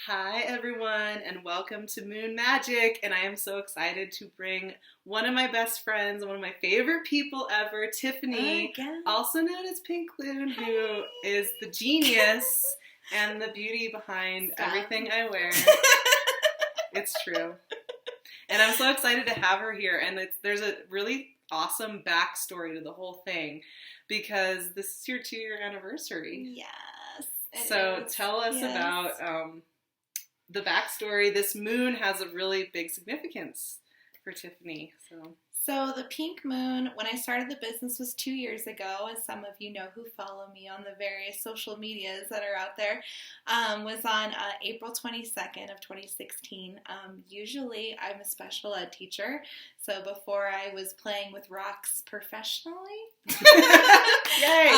Hi everyone and welcome to Moon Magic, and I am so excited to bring one of my best friends, one of my favorite people ever, Tiffany, also known as PinkLune, who is the genius and the beauty behind everything I wear. It's true. And I'm so excited to have her here, and there's a really awesome backstory to the whole thing because this is your 2-year anniversary. Yes. So tell us about the backstory. This moon has a really big significance for Tiffany. So the pink moon, when I started the business, was 2 years ago, as some of you know who follow me on the various social medias that are out there, was on April 22nd of 2016. Usually I'm a special ed teacher, so before I was playing with rocks professionally, Yay!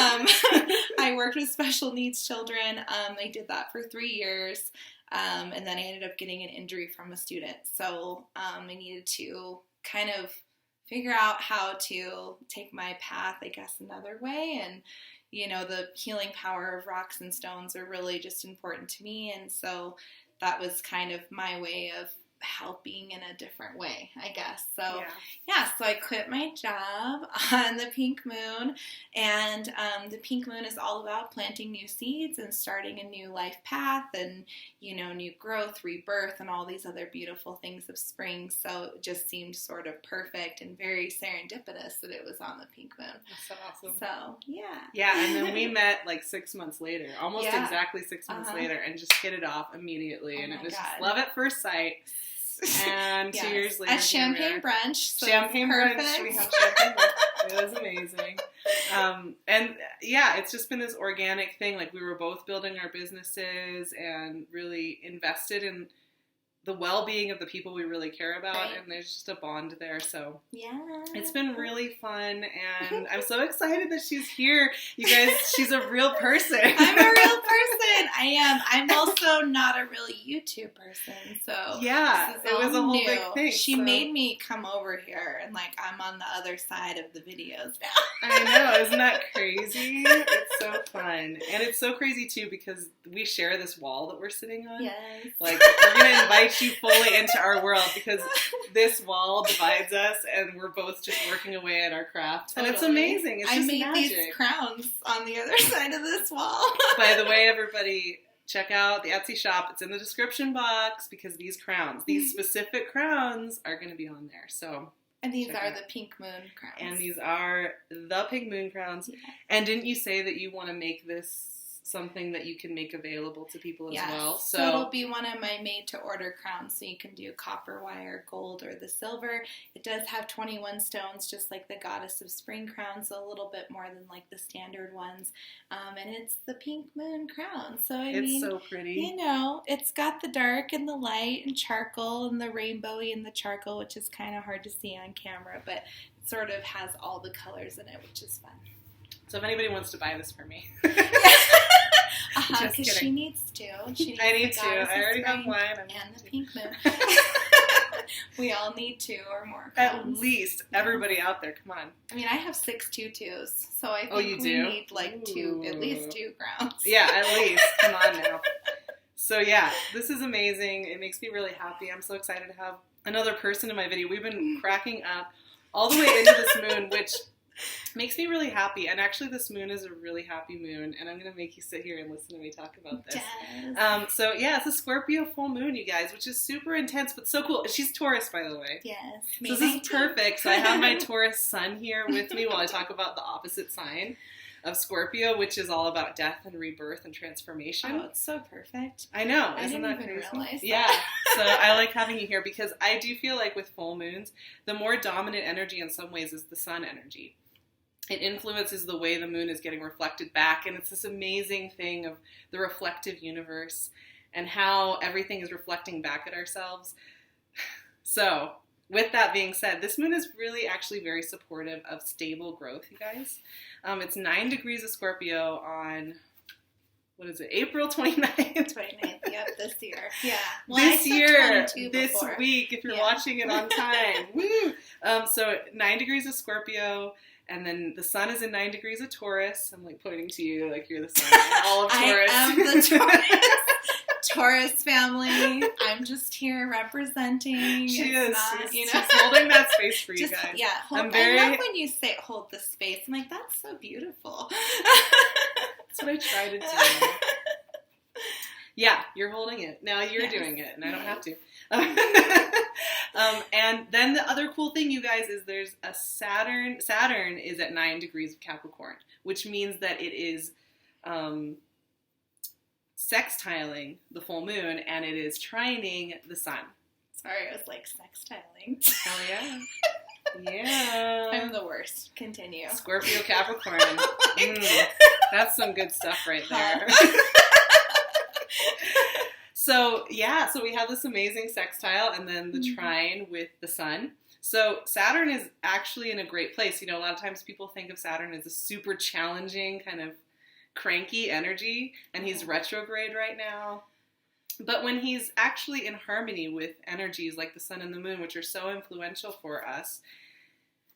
I worked with special needs children. I did that for 3 years. And then I ended up getting an injury from a student. So I needed to kind of figure out how to take my path, I guess, another way. And, you know, the healing power of rocks and stones are really just important to me. And so that was kind of my way of helping in a different way, I guess. So so I quit my job on the pink moon, and the pink moon is all about planting new seeds and starting a new life path and, you know, new growth, rebirth, and all these other beautiful things of spring. So it just seemed sort of perfect and very serendipitous that it was on the pink moon. That's so awesome. So, yeah. Yeah, and then we met like 6 months later, almost exactly 6 months later, and just hit it off immediately. And it was just love at first sight. And 2 years later, at champagne brunch. So champagne brunch. We have champagne brunch. It was amazing. And yeah, it's just been this organic thing. Like, we were both building our businesses and really invested in the well-being of the people we really care about, and there's just a bond there. So it's been really fun, and I'm so excited that she's here. You guys, she's a real person. I'm a real person. I am. I'm also not a really YouTube person, so it was a whole big thing. She made me come over here, and like I'm on the other side of the videos now. I know, isn't that crazy? It's so fun, and it's so crazy too because we share this wall that we're sitting on. Yes. Like, we're gonna invite you fully into our world because this wall divides us, and we're both just working away at our craft. And it's amazing. It's just magic. I made these crowns on the other side of this wall. By the way, everybody, check out the Etsy shop. It's in the description box because these crowns, these specific crowns, are going to be on there. So. And these are the pink moon crowns. And these are the pink moon crowns. Yeah. And didn't you say that you want to make this something that you can make available to people as well? So it'll be one of my made-to-order crowns, so you can do copper wire, gold, or the silver. It does have 21 stones, just like the Goddess of Spring crown, so a little bit more than like the standard ones. And it's the pink moon crown. So I mean, it's so pretty. You know, it's got the dark and the light and charcoal and the rainbowy and the charcoal, which is kind of hard to see on camera, but it sort of has all the colors in it, which is fun. So if anybody wants to buy this for me. Because she needs to. I need to. I already have one. And the pink moon. We all need 2 or more At crowns. least. Everybody out there, come on. I mean, I have 6 tutus, so I think you we need like at least 2 crowns. Yeah, at least. Come on now. So yeah, this is amazing. It makes me really happy. I'm so excited to have another person in my video. We've been cracking up all the way into this moon, which makes me really happy. And actually, this moon is a really happy moon, and I'm going to make you sit here and listen to me talk about this. Yes. So yeah, it's a Scorpio full moon, you guys, which is super intense, but so cool. She's Taurus, by the way. Yes. So this is perfect. So I have my Taurus sun here with me while I talk about the opposite sign of Scorpio, which is all about death and rebirth and transformation. Oh, it's so perfect. I know. I Isn't didn't that even crazy? realize that. Yeah. So I like having you here because I do feel like with full moons, the more dominant energy in some ways is the sun energy. It influences the way the moon is getting reflected back, and it's this amazing thing of the reflective universe and how everything is reflecting back at ourselves. So, with that being said, this moon is really actually very supportive of stable growth, you guys. It's 9 degrees of Scorpio on, what is it, April 29th? 29th, yep, this year. Yeah. Well, this year, this before. week, if you're watching it on time. Woo! So 9 degrees of Scorpio, and then the sun is in 9 degrees of Taurus. I'm like pointing to you like you're the sun. All of Taurus. I am the Taurus. Taurus family. I'm just here representing. She it's is. Not, She's holding that space for you just, guys. Yeah, I'm I love when you say hold the space. I'm like, that's so beautiful. That's what I try to do. Yeah, you're holding it. Now you're doing it, and I don't have to. And then the other cool thing, you guys, is there's a Saturn. Saturn is at 9 degrees of Capricorn, which means that it is sextiling the full moon, and it is trining the sun. Sorry, I was like sextiling. Hell yeah. Yeah. I'm the worst. Continue. Scorpio Capricorn. That's some good stuff right there. So we have this amazing sextile and then the trine with the sun. So Saturn is actually in a great place. You know, a lot of times people think of Saturn as a super challenging, kind of cranky energy, and he's retrograde right now. But when he's actually in harmony with energies like the sun and the moon, which are so influential for us,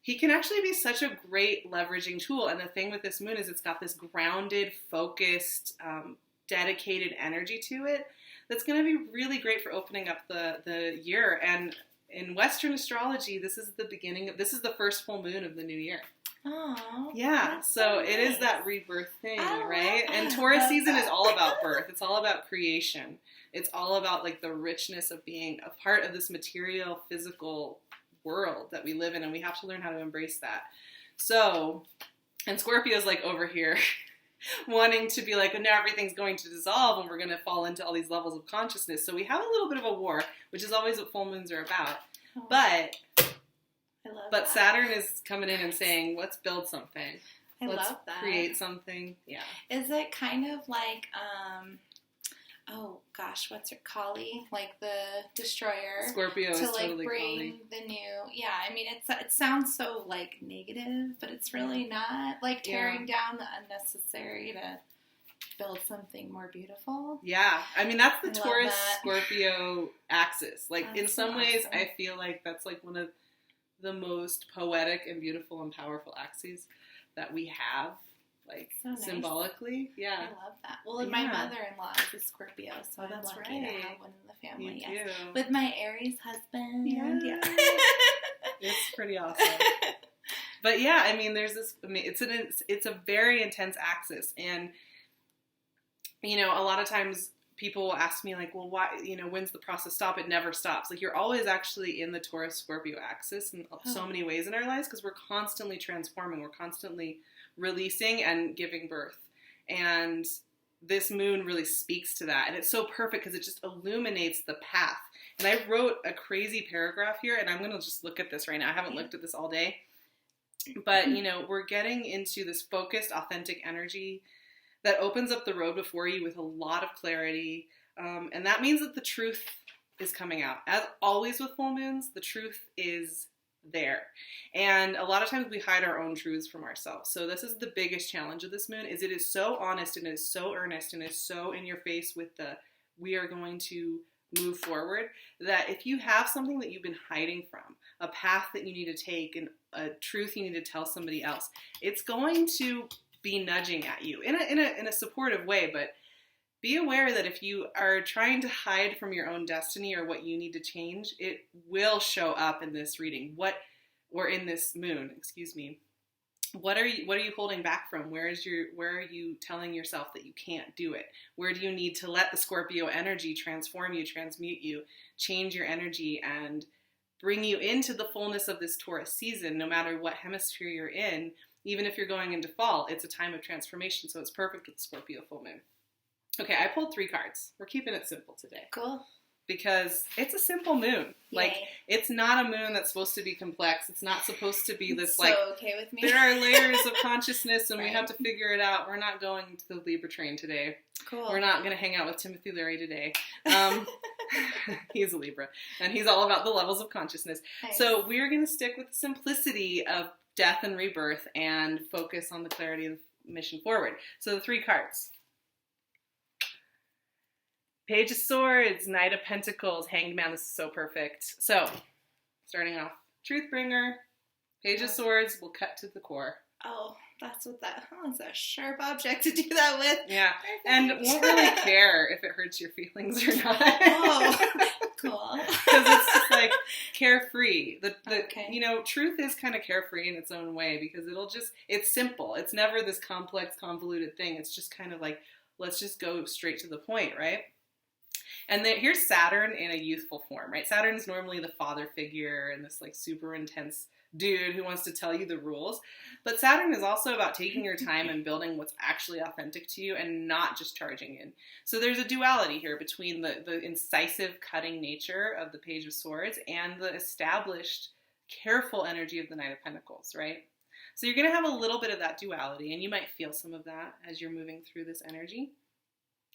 he can actually be such a great leveraging tool. And the thing with this moon is it's got this grounded, focused, dedicated energy to it that's going to be really great for opening up the year. And in Western astrology, this is the first full moon of the new year. Oh, yeah. So nice. It is that rebirth thing, right? And Taurus season is all about birth. It's all about creation. It's all about like the richness of being a part of this material, physical world that we live in, and we have to learn how to embrace that. So, and Scorpio's like over here wanting to be like, oh, now everything's going to dissolve and we're going to fall into all these levels of consciousness. So we have a little bit of a war, which is always what full moons are about. Oh, But I love that. Saturn is coming in and saying, let's build something. Love that. Create something. Yeah. Is it kind of like, oh gosh, what's it, Kali? Like the destroyer? Scorpio is totally bring Kali. the new, I mean, it sounds so like negative, but it's really not. Like tearing down the unnecessary to build something more beautiful. Yeah. I mean, that's the I Taurus Scorpio axis. Like That's in some so ways, awesome. I feel like that's like one of the most poetic and beautiful and powerful axes that we have. Like So nice. symbolically, I yeah. love that. Well, my mother-in-law is a Scorpio, so I'm that's lucky right. to have one in the family. You Yes. do. With my Aries husband. Yeah. Yeah. It's pretty awesome. But yeah, I mean, there's this. I mean, it's a very intense axis, and you know, a lot of times people will ask me like, well, why? You know, when's the process stop? It never stops. Like you're always actually in the Taurus Scorpio axis in so many ways in our lives because we're constantly transforming. We're constantly releasing and giving birth, and this moon really speaks to that, and it's so perfect because it just illuminates the path. And I wrote a crazy paragraph here, and I'm going to just look at this right now. I haven't looked at this all day, but you know, we're getting into this focused, authentic energy that opens up the road before you with a lot of clarity, and that means that the truth is coming out. As always with full moons, the truth is there. And a lot of times we hide our own truths from ourselves. So this is the biggest challenge of this moon, is it is so honest and it is so earnest and is so in your face with the we are going to move forward, that if you have something that you've been hiding from, a path that you need to take and a truth you need to tell somebody else, it's going to be nudging at you in a supportive way. But be aware that if you are trying to hide from your own destiny or what you need to change, it will show up in this reading. In this moon, excuse me. What are you holding back from? Where are you telling yourself that you can't do it? Where do you need to let the Scorpio energy transform you, transmute you, change your energy, and bring you into the fullness of this Taurus season, no matter what hemisphere you're in? Even if you're going into fall, it's a time of transformation, so it's perfect with the Scorpio full moon. Okay, I pulled 3 cards. We're keeping it simple today. Cool. Because it's a simple moon. Like, Yay. it's not a moon that's supposed to be complex. It's not supposed to be this, so like, okay with me. there are layers of consciousness and we Right. have to figure it out. We're not going to the Libra train today. Cool. We're not going to hang out with Timothy Leary today. He's a Libra, and he's all about the levels of consciousness. Nice. So we're going to stick with the simplicity of death and rebirth and focus on the clarity of mission forward. So the 3 cards. Page of Swords, Knight of Pentacles, Hanged Man. This is so perfect. So, starting off, Truthbringer, Page of Swords, we'll cut to the core. Oh, that's what it's a sharp object to do that with. Yeah. Perfect. And won't really care if it hurts your feelings or not. Oh, cool. Because it's just like carefree. Okay. You know, truth is kind of carefree in its own way because it's simple. It's never this complex, convoluted thing. It's just kind of like, let's just go straight to the point, right? And then here's Saturn in a youthful form, right? Saturn's normally the father figure and this like super intense dude who wants to tell you the rules. But Saturn is also about taking your time and building what's actually authentic to you and not just charging in. So there's a duality here between the incisive, cutting nature of the Page of Swords and the established, careful energy of the Knight of Pentacles, right? So you're going to have a little bit of that duality, and you might feel some of that as you're moving through this energy.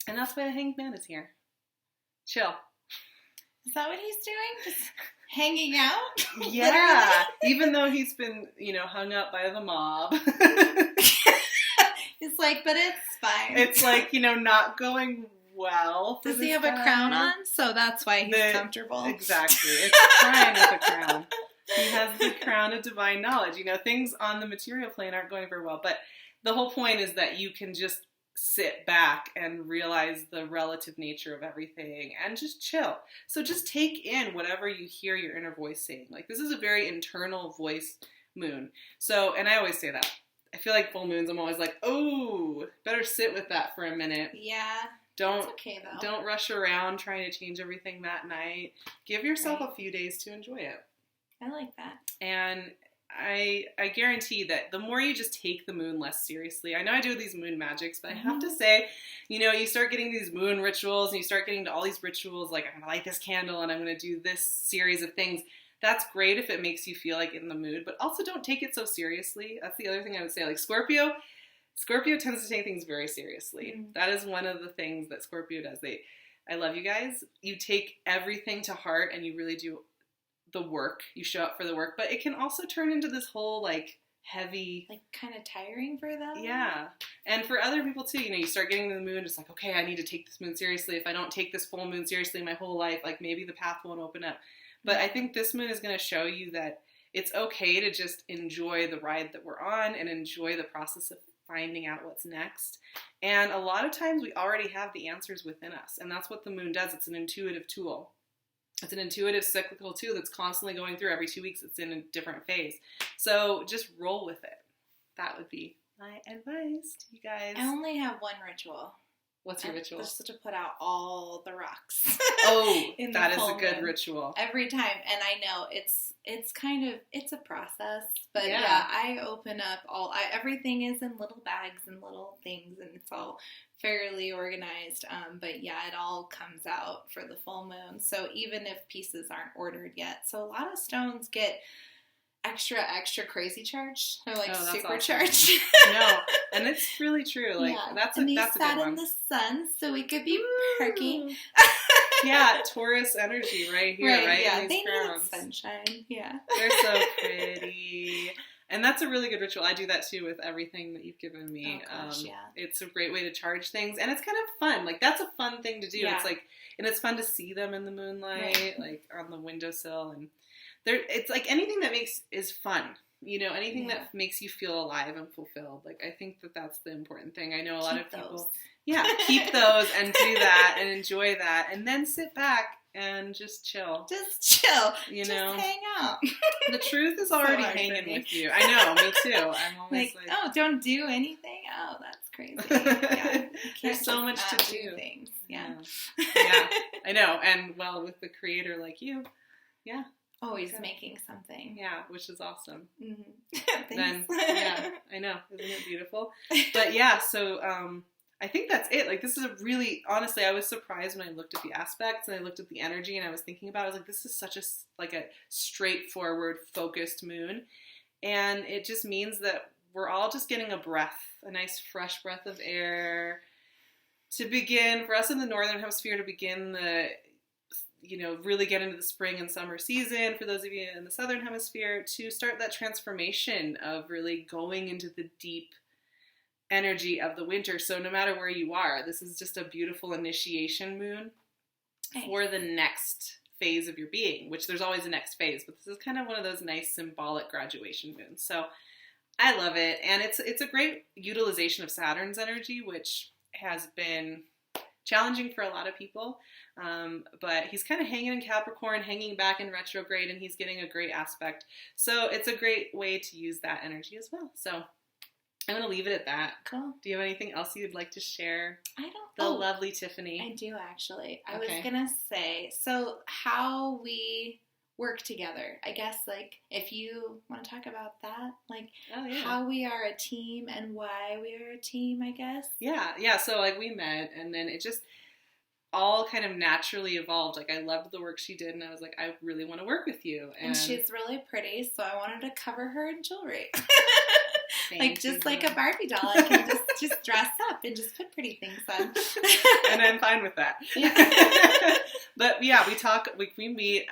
And that's why the Hanged Man is here. Chill. Is that what he's doing? Just hanging out? Yeah. Even though he's been, hung up by the mob. It's like, but it's fine. It's like, not going well. Does he have a crown on? So that's why he's comfortable. Exactly. It's crying with a crown. He has the crown of divine knowledge. Things on the material plane aren't going very well. But the whole point is that you can just sit back and realize the relative nature of everything and just chill. So just take in whatever you hear your inner voice saying. Like, this is a very internal voice moon. So, and I always say that. I feel like full moons, I'm always like, oh, better sit with that for a minute. Yeah. That's okay, though. Don't rush around trying to change everything that night. Give yourself a few days to enjoy it. I like that. And I guarantee that the more you just take the moon less seriously, I know I do these moon magics, but I have to say, you start getting these moon rituals and you start getting to all these rituals, like I'm going to light this candle and I'm going to do this series of things. That's great if it makes you feel like in the mood, but also don't take it so seriously. That's the other thing I would say. Like Scorpio tends to take things very seriously. Mm. That is one of the things that Scorpio does. I love you guys. You take everything to heart and you really do the work. You show up for the work, but it can also turn into this whole like heavy, like kind of tiring for them. Yeah. And for other people too, you start getting to the moon, it's like, okay, I need to take this moon seriously. If I don't take this full moon seriously my whole life, like maybe the path won't open up. But I think this moon is going to show you that it's okay to just enjoy the ride that we're on and enjoy the process of finding out what's next. And a lot of times we already have the answers within us. And that's what the moon does. It's an intuitive tool. It's an intuitive cyclical tool that's constantly going through. Every 2 weeks it's in a different phase. So just roll with it. That would be my advice to you guys. I only have one ritual. What's your ritual? Just to put out all the rocks. Oh, that is a good ritual. Every time. And I know it's a process. But yeah I open up everything is in little bags and little things and it's all fairly organized. But yeah, it all comes out for the full moon. So even if pieces aren't ordered yet. So a lot of stones get extra crazy charged. They're like super charged. No, and it's really true. Like that's a good one. Sat in the sun, so we could be perky. Yeah, Taurus energy right here, right? Yeah, in they these crowns. need sunshine. Yeah, they're so pretty. And that's a really good ritual. I do that too with everything that you've given me. Oh gosh, It's a great way to charge things, and it's kind of fun. Like that's a fun thing to do. Yeah. It's like, and it's fun to see them in the moonlight, like on the windowsill, and it's like anything that is fun. Anything that makes you feel alive and fulfilled. Like I think that's the important thing. I know a lot of people. Yeah, keep those and do that and enjoy that, and then sit back and just chill. Just chill. Just hang out. The truth is already hanging with you. I know, me too. I'm always like, oh, don't do anything. Oh, that's crazy. Yeah, there's so much to do. Things. Yeah. Yeah, I know. And with the creator like you, always making something. Yeah, which is awesome. Mm-hmm. Then, I know. Isn't it beautiful? But so I think that's it. Like, this is honestly, I was surprised when I looked at the aspects and I looked at the energy and I was thinking about it. I was like, this is such a straightforward, focused moon. And it just means that we're all just getting a nice fresh breath of air to begin, for us in the Northern Hemisphere, to begin the really get into the spring and summer season. For those of you in the Southern Hemisphere, to start that transformation of really going into the deep energy of the winter. So no matter where you are, this is just a beautiful initiation moon for the next phase of your being, which there's always a next phase, but this is kind of one of those nice symbolic graduation moons. So I love it. And it's a great utilization of Saturn's energy, which has been challenging for a lot of people. But he's kind of hanging in Capricorn, hanging back in retrograde, and he's getting a great aspect. So it's a great way to use that energy as well. So I'm going to leave it at that. Cool. Do you have anything else you'd like to share? I don't. The lovely Tiffany. I do, actually. I Okay. was going to say, so how we work together. I guess, like, if you want to talk about that, like, Oh, yeah. how we are a team and why we are a team, I guess. Yeah. So, like, we met, and then it just all kind of naturally evolved. Like, I loved the work she did, and I was like, I really want to work with you. And she's really pretty, so I wanted to cover her in jewelry. Thank like, just you. like a Barbie doll. I can just dress up and just put pretty things on. And I'm fine with that. Yeah. But, yeah, we meet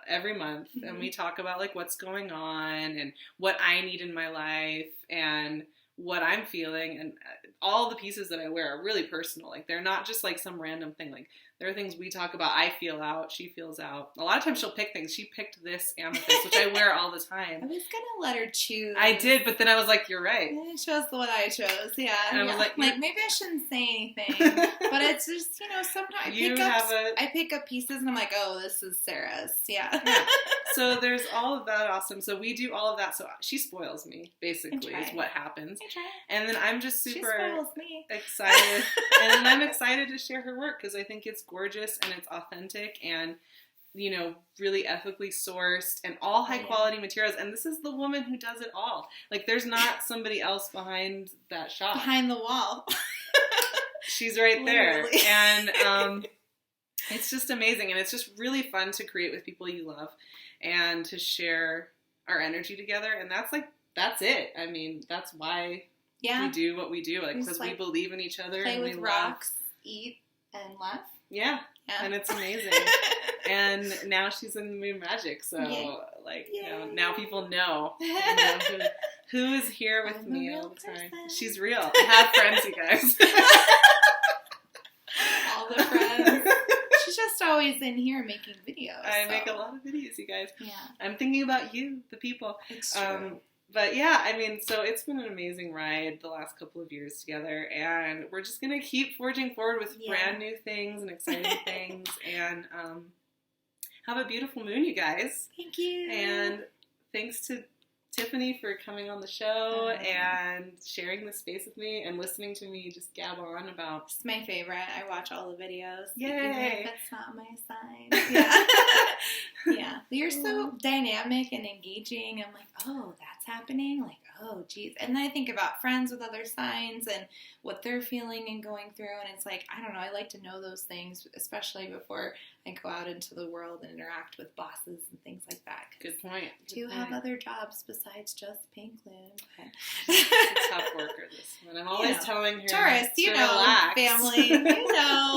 every month, Mm-hmm. and we talk about, like, what's going on and what I need in my life and what I'm feeling, and all the pieces that I wear are really personal. Like, they're not just like some random thing. Like, there are things we talk about. I feel out, she feels out. A lot of times she'll pick things. She picked this amethyst, which I wear all the time. I was gonna let her choose. I did, but then I was like, you're right. I chose the one I chose. Yeah. And I was like, maybe I shouldn't say anything, but it's just, sometimes I pick up pieces and I'm like, oh, this is Sarah's. Yeah. So there's all of that awesome. So we do all of that. So she spoils me, basically, is what happens. I try. And then I'm just super She spoils me. excited. And then I'm excited to share her work because I think it's gorgeous and it's authentic and, really ethically sourced and all high quality materials. And this is the woman who does it all. Like, there's not somebody else behind that shop. Behind the wall. She's right there. Literally. And it's just amazing. And it's just really fun to create with people you love and to share our energy together. And that's it. I mean, that's why we do what we do. Like, because we believe in each other. Play and with rocks, eat, and laugh. Yeah. And it's amazing. And now she's in Moon Magic. So, now people know, who is here with me all the time. She's real. I have friends, you guys. All the friends. She's just always in here making videos. I make a lot of videos, you guys. Yeah. I'm thinking about you, the people. It's true. But yeah, I mean, so it's been an amazing ride the last couple of years together, and we're just going to keep forging forward with brand new things and exciting things, and have a beautiful moon, you guys. Thank you. And thanks to Tiffany for coming on the show and sharing this space with me and listening to me just gab on about... It's my favorite. I watch all the videos. Yay! Even if it's not my sign. Yeah. Yeah. You're so dynamic and engaging. I'm like, oh, that's happening? Like, oh, geez. And then I think about friends with other signs and what they're feeling and going through. And it's like, I don't know. I like to know those things, especially before I go out into the world and interact with bosses and things like that. Good point. Do have other jobs besides just PinkLune. She's a tough worker, this one. I'm always telling her Taurus, to relax. Family, you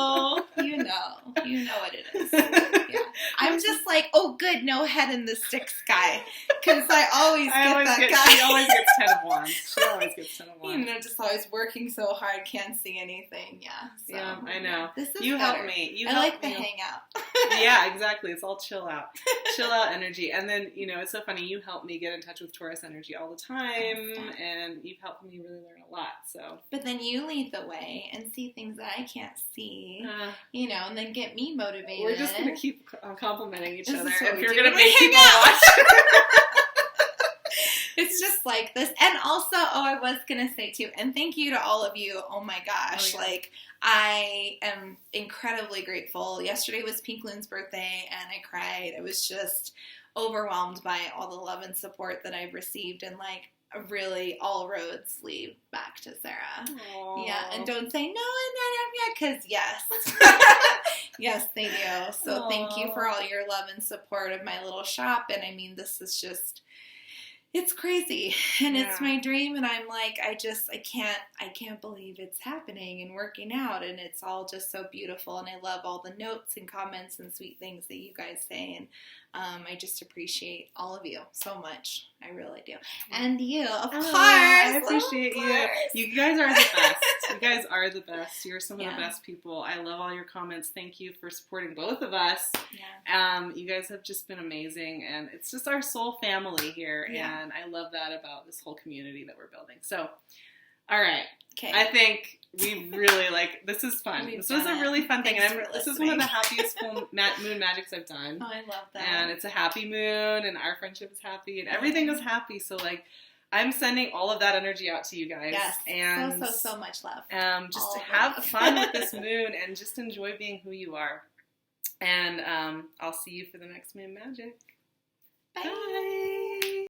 know what it is. Yeah. I'm just like, oh, good, no head in the sticks guy, because I always get that guy. She always gets 10 of wands. She always gets 10 of wands. Just always working so hard, can't see anything. Yeah. So, yeah, I know. This is you better. Help me. I like the hangout. Yeah, exactly. It's all chill out energy. And then, it's so funny. You help me get in touch with Taurus energy all the time, and you've helped me really learn a lot. So, but then you lead the way and see things that I can't see, and then get me motivated. We're just gonna keep complimenting each other, and you're gonna make people watch. It's just like this. And also, I was gonna say too, and thank you to all of you. Oh my gosh, I am incredibly grateful. Yesterday was PinkLune's birthday, and I cried. I was just overwhelmed by all the love and support that I've received, and really all roads lead back to Sarah. Aww. Yeah, and don't say no, I'm not up yet, because yes. Yes, they do. So thank you for all your love and support of my little shop. And I mean, this is just, it's crazy. And it's my dream. And I'm like, I can't believe it's happening and working out. And it's all just so beautiful. And I love all the notes and comments and sweet things that you guys say. And I just appreciate all of you so much. I really do. And you, of course. I appreciate you. You guys are the best. You guys are the best. You're some of the best people. I love all your comments. Thank you for supporting both of us. Yeah. You guys have just been amazing, and it's just our soul family here, and I love that about this whole community that we're building. So, all right. Okay. I think we really this is fun. This was a really fun thing. And this is one of the happiest moon magics I've done. Oh, I love that. And it's a happy moon, and our friendship is happy, and everything is happy. So, I'm sending all of that energy out to you guys. Yes. And so much love. Just to have fun with this moon and just enjoy being who you are. And I'll see you for the next Moon Magic. Bye. Bye.